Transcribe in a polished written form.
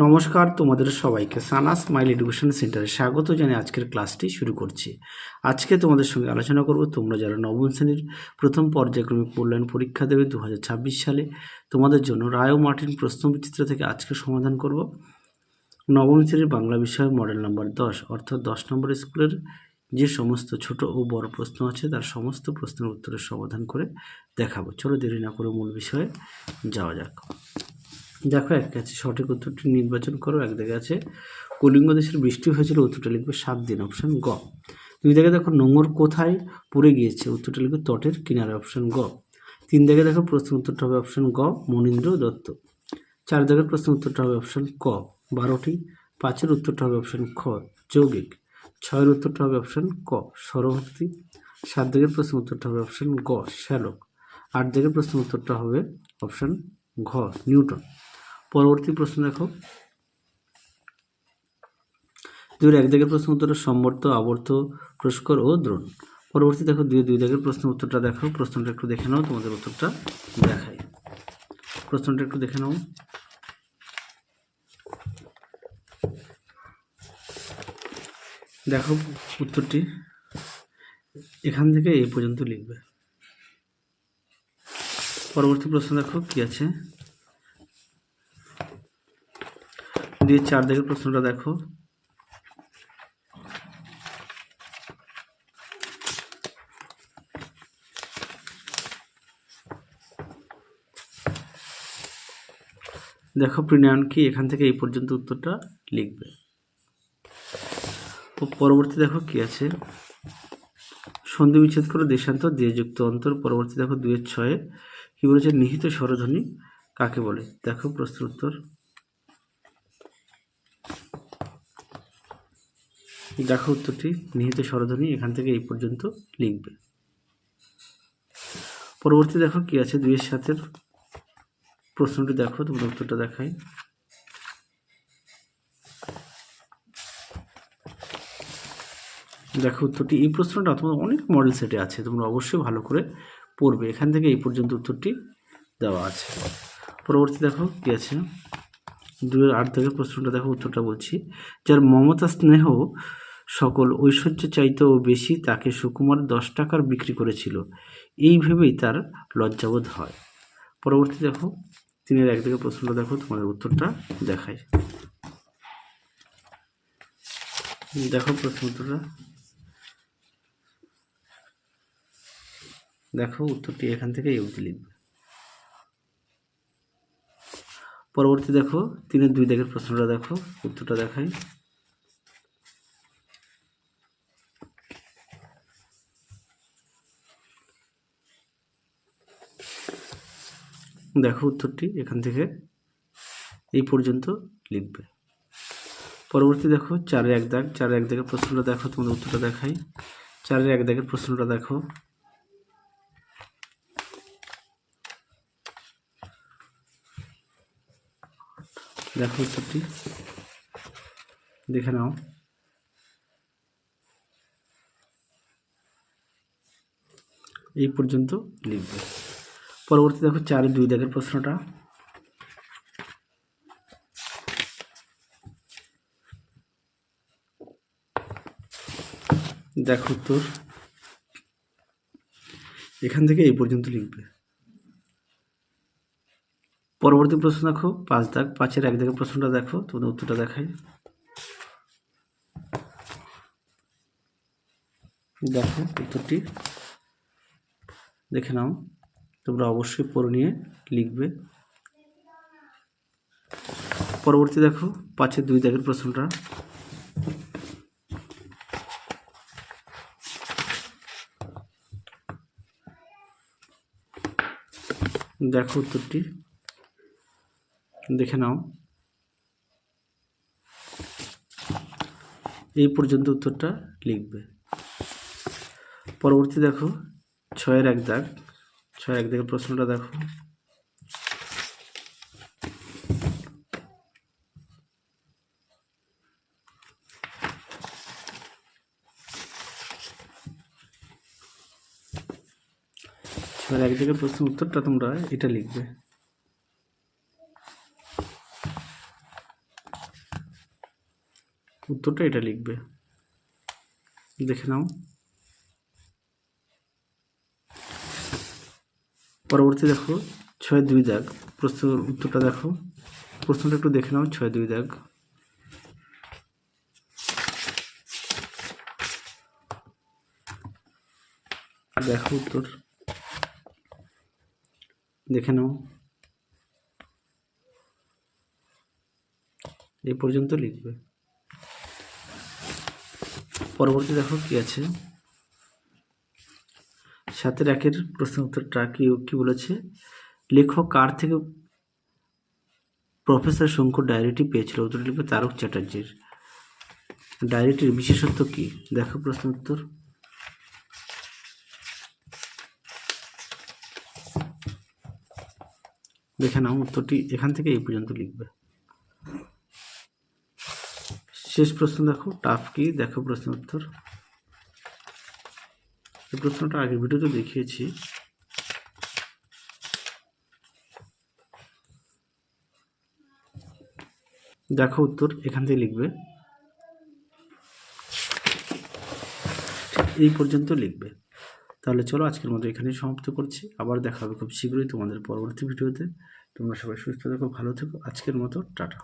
নমস্কার, তোমাদের সবাইকে সানা স্মাইল এডুকেশন সেন্টারে স্বাগত জানিয়ে আজকের ক্লাসটি শুরু করছি। আজকে তোমাদের সঙ্গে আলোচনা করব তোমরা যারা নবম শ্রেণীর প্রথম পর্যায়ক্রমিক মূল্যায়ন পরীক্ষা দেবে 2026 সালে, তোমাদের জন্য রায় ও মার্টিন প্রশ্নবিচিত্র থেকে আজকে সমাধান করব নবম শ্রেণীর বাংলা বিষয় মডেল নাম্বার 10 অর্থাৎ 10 নম্বর স্কুলের যে সমস্ত ছোট ও বড় প্রশ্ন আছে তার সমস্ত প্রশ্নের উত্তরের সমাধান করে দেখাবো। চলো দেরি না করে মূল বিষয়ে যাওয়া যাক। দেখো, একটা আছে সঠিক উত্তরটি নির্বাচন করো। এক দিকে আছে কলিঙ্গ দেশের বৃষ্টি হয়েছিল, উত্তরটা লিখবে 7 দিন, অপশন গ। দুই দিকে দেখো নোঙর কোথায় পড়ে গিয়েছে, উত্তরটা লিখবে তটের কিনারে, অপশন গ। তিন দিকে দেখো প্রশ্ন উত্তরটা হবে অপশন গ মনীন্দ্র দত্ত। চার দিকের প্রশ্ন উত্তরটা হবে অপশন ক 12টি। পাঁচের উত্তরটা হবে অপশন খ যৌগিক। ছয়ের উত্তরটা হবে অপশন ক স্বরভক্তি। সাত দিকের প্রশ্ন উত্তরটা হবে অপশন গ শ্যালক। আট দিকের প্রশ্ন উত্তরটা হবে অপশন ঘ নিউটন। পরবর্তী প্রশ্ন দেখো, দুইয়ের এক দাগের প্রশ্ন উত্তরটা সম্বর্ত, আবর্ত, পুরস্কার ও দ্রোণ। পরবর্তী দেখো দুই দাগের প্রশ্ন উত্তরটা দেখো, প্রশ্নটা একটু দেখে নাও, তোমাদের উত্তরটা দেখাই। প্রশ্নটা একটু দেখে নাও। দেখো উত্তরটি এখান থেকে এই পর্যন্ত লিখবে। পরবর্তী প্রশ্ন দেখো কি আছে, দিয়ে চার দিকের প্রশ্নটা দেখো। দেখো প্রিণয়ন কি, এখান থেকে এই পর্যন্ত উত্তরটা লিখবে। পরবর্তী দেখো কি আছে, সন্ধি বিচ্ছেদ করে দেশান্তর দিয়ে যুক্ত অন্তর। পরবর্তী দেখো 2-6 কি বলেছে, নিহিত স্বরধ্বনি কাকে বলে। দেখো প্রশ্ন উত্তর, দেখো উত্তরটি নিহিত স্বরধ্বনি, এখান থেকে এই পর্যন্ত লিখবে। পরবর্তী দেখো কি আছে, 2-7 প্রশ্নটি দেখো, তোমরা উত্তরটা দেখাই। দেখো উত্তরটি, এই প্রশ্নটা তোমার অনেক মডেল সেটে আছে, তোমরা অবশ্যই ভালো করে পড়বে। এখান থেকে এই পর্যন্ত উত্তরটি দেওয়া আছে। পরবর্তী দেখো কি আছে, 2-8 থেকে প্রশ্নটা দেখো, উত্তরটা বলছি। যার মমতা স্নেহ সকল ঐশ্বর্য চাইতেও বেশি তাকে সুকুমার 10 টাকার বিক্রি করেছিল, এই ভেবেই তার লজ্জাবোধ হয়। পরবর্তী দেখো 3-1 থেকে প্রশ্নটা দেখো, তোমাদের উত্তরটা দেখাই। দেখো প্রশ্ন উত্তরটা দেখো, উত্তরটি এখান থেকে এই অবধি লিখবে। পরবর্তী দেখো 3-2 দাগের প্রশ্নটা দেখো, উত্তরটা দেখাই। দেখো উত্তরটি এখান থেকে এই পর্যন্ত লিখবে। পরবর্তী দেখো 4-1 দাগ, 4-1 দাগের প্রশ্নটা দেখো, তোমাদের উত্তরটা দেখাই। 4-1 দাগের প্রশ্নটা দেখো, দেখো উত্তরটি দেখে নাও। এই পর্যন্ত লিখবে। পরবর্তী দেখো 4-2 দাগের প্রশ্নটা, দেখো উত্তর এখান থেকে এই পর্যন্ত লিখবে। পরবর্তী প্রশ্ন দেখো 5 দাগ, 5-1 দাগের প্রশ্নটা দেখো, তোমাদের উত্তরটা দেখাই। দেখো উত্তরটি দেখে নাও, তোমরা অবশ্যই পড়ে নিয়ে লিখবে। পরবর্তী দেখো 5-2 দাগের প্রশ্নটা, দেখো উত্তরটি দেখে নাও। এই পর্যন্ত উত্তরটা লিখবে। পরবর্তী দেখো 6-1 দাগ, 6-1 দাগের প্রশ্নটা দেখো, এক দিকের প্রশ্নের উত্তরটা তোমরা এটা লিখবে। উত্তরটা এটা লিখবে। দেখে নাও। পরবর্তী দেখো 6-2 দাগ। প্রশ্নের উত্তরটা দেখো, প্রশ্নটা একটু দেখে নাও। 6-2 দাগ দেখো, উত্তর দেখে নাও। এই পর্যন্ত লিখবে। পরবর্তী দেখো কি আছে, 7-1 প্রশ্ন উত্তরটা কি বলেছে, লেখক কার থেকে প্রফেসর শঙ্কর ডায়েরিটি পেয়েছিল? উত্তরটা লিখবে তারক চ্যাটার্জির। ডায়েরিটির বিশেষত্ব কি? দেখো প্রশ্ন উত্তর। দেখে নাও, উত্তরটি এখান থেকে এই পর্যন্ত লিখবে। শেষ প্রশ্ন দেখো, টাফ কি? দেখো প্রশ্ন উত্তর। এই প্রশ্নটা আগের ভিডিওতে দেখিয়েছি। দেখো উত্তর এখান থেকে লিখবে, এই পর্যন্ত লিখবে। তাহলে চলো আজকের মতো এখানেই সমাপ্ত করছি। আবার দেখা হবে খুব শীঘ্রই তোমাদের পরবর্তী ভিডিওতে। তোমরা সবাই সুস্থ থেকো, ভালো থেকো। আজকের মতো টাটা।